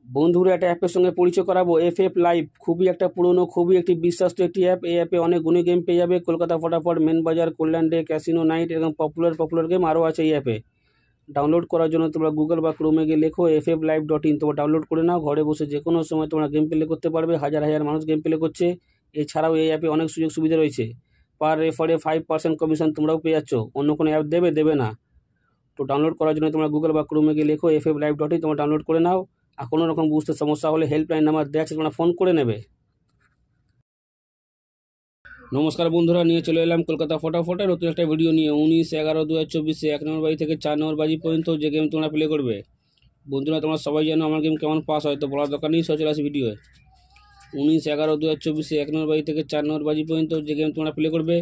বন্ধুরা একটা অ্যাপের সঙ্গে পরিচয় করাবো, FF লাইভ। খুবই একটা পুরনো, খুবই একটি বিশ্বস্ত একটি অ্যাপ। এই অ্যাপে অনেক গুণী গেম পেয়ে যাবে। কলকাতা ফটাফট, মেন বাজার, কল্যাণ ডে, ক্যাসিনো নাইট এবং পপুলার গেম আরও আছে এই অ্যাপে। ডাউনলোড করার জন্য তোমরা গুগল বা ক্রোমে গিয়ে লেখো fflive.in। তোমরা ডাউনলোড করে নাও। ঘরে বসে যে কোনো সময় তোমরা গেম প্লে করতে পারবে। হাজার হাজার মানুষ গেম প্লে করছে। এছাড়াও এই অ্যাপে অনেক সুযোগ সুবিধা রয়েছে। পার রেফারে 5% কমিশন তোমরাও পেয়ে যাচ্ছ। অন্য কোনো অ্যাপ দেবে না। তো ডাউনলোড করার জন্য তোমরা গুগল বা ক্রোমে গিয়ে লেখো fflive.in। তোমরা ডাউনলোড করে নাও। আর কোনো রকম বুঝতে সমস্যা হলে হেল্পলাইন নাম্বার দেওয়া আছে, তোমরা ফোন করে নেবে। নমস্কার বন্ধুরা, নিয়ে চলে এলাম কলকাতা ফটাফটে নতুন একটা ভিডিও নিয়ে। 19/11/2024 1 নম্বর বাজি থেকে 4 নম্বর বাজি পর্যন্ত যে গেম তোমরা প্লে করবে। বন্ধুরা তোমরা সবাই জানো আমার গেম কেমন পাস হয়, তো বলার দরকার নেই, চলে আসে ভিডিও। 19/11/2024 1 নম্বর বাজি থেকে 4 নম্বর বাজি পর্যন্ত যে গেম তোমরা প্লে করবে।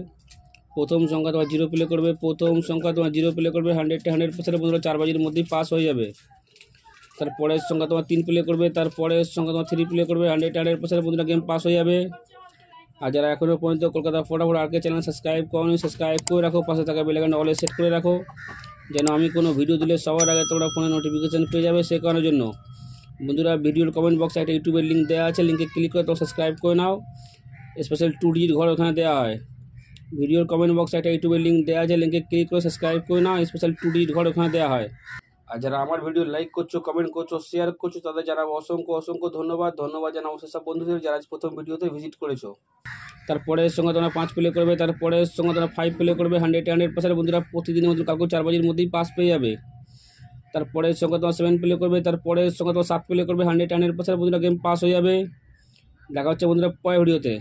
প্রথম সংখ্যা তোমার 0 প্লে করবে। প্রথম সংখ্যা তোমার 0 প্লে করবে। 100% বন্ধুরা 4 বাজির মধ্যেই পাস হয়ে যাবে। তারপরের সংখ্যা তোমার 3 প্লে করবে। তারপরের সংখ্যা তোমার 3 প্লে করবে। 100% বন্ধুরা গেম পাস হয়ে যাবে। আর যারা এখনও পর্যন্ত কলকাতা ফটাফট আরকে চ্যানেল সাবস্ক্রাইব করোনি, সাবস্ক্রাইব করে রাখো। পাশে থাকা বেল আইকনটা অলে সেট করে রাখো, যেন আমি কোনো ভিডিও দিলে সবার আগে তোমরা ফোনে নোটিফিকেশান পেয়ে যাবে। সে কারণের জন্য বন্ধুরা ভিডিওর কমেন্ট বক্সে একটা ইউটিউবের লিঙ্ক দেওয়া আছে, লিঙ্কে ক্লিক করে তোমরা সাবস্ক্রাইব করে নাও। স্পেশাল 2 ডিজিট ঘর ওখানে দেওয়া হয়। ভিডিওর কমেন্ট বক্সে একটা ইউটিউবের লিঙ্ক দেওয়া আছে, লিঙ্কে ক্লিক করে সাবস্ক্রাইব করে নাও। স্পেশাল 2 ডিজিট ঘর ওখানে দেওয়া হয়। আর যারা আমার ভিডিও লাইক করছো, কমেন্ট করছো, শেয়ার করছো, তাদের জানাবো অসংখ্য ধন্যবাদ। জানাবো সেসব বন্ধুদের যারা প্রথম ভিডিওতে ভিজিট করেছো। তারপরের সঙ্গে তোমরা 5 প্লে করবে। তারপরের সঙ্গে তোমরা 5 প্লে করবে। 100% বন্ধুরা প্রতিদিনের মধ্যে কালকে 4 বাজির মধ্যেই পাস পেয়ে যাবে। তারপরের সঙ্গে তোমার 7 প্লে করবে। তারপরের সঙ্গে তোমার 7 প্লে করবে। 100% বন্ধুরা গেম পাস হয়ে যাবে। দেখা হচ্ছে বন্ধুরা পরের ভিডিওতে।